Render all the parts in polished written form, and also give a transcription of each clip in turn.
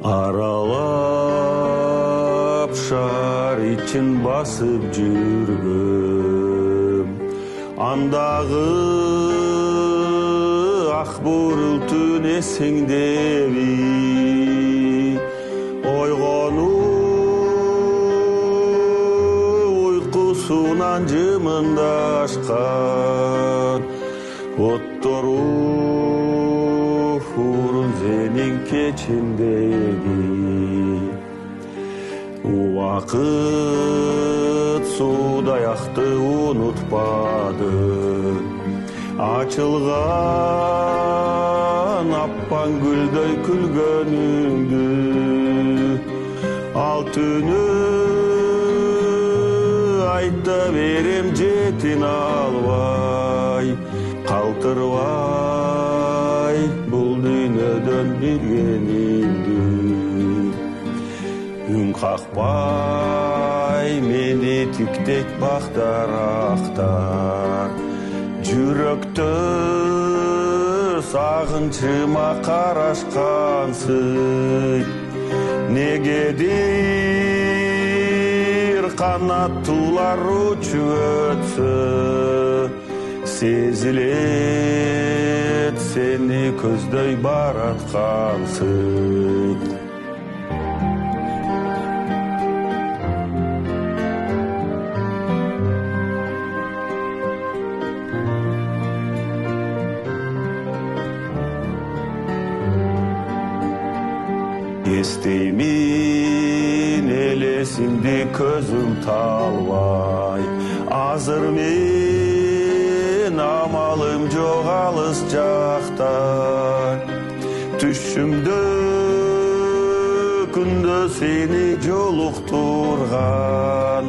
Аралап шаар ичин басып жүргөм, андагы ак бурултун эсиңдеби? Ойгонуп уйкусунан жымындашкан оттору фурунзенин кечиндеги. Убакыт суудай акты унутпады, ачылган аппан гүлдөй күлгөнүңдү. Ал түнү айта берем жетин албай, калтырбай бул дүйнөдөн биргениңди. Үн какпай мени тиктек бактарактар, жүрөктө сагынчыма карашкансың. Негедир канаттуулар учуп өтсө, сезилет сени көздөй бараткансың. Эстеймин элесиңди көзүм талбай, азыр мен амалым жок алыс жакта. Түшүмдө күндө сени жолуктурган,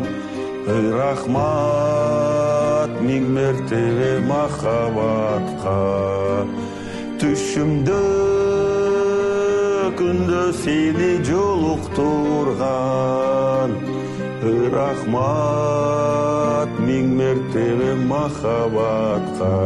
рахмат миң мертебе махабатка. Түшүмдө күндө сени жолуктурган, рахмат миң мертебе махабатка.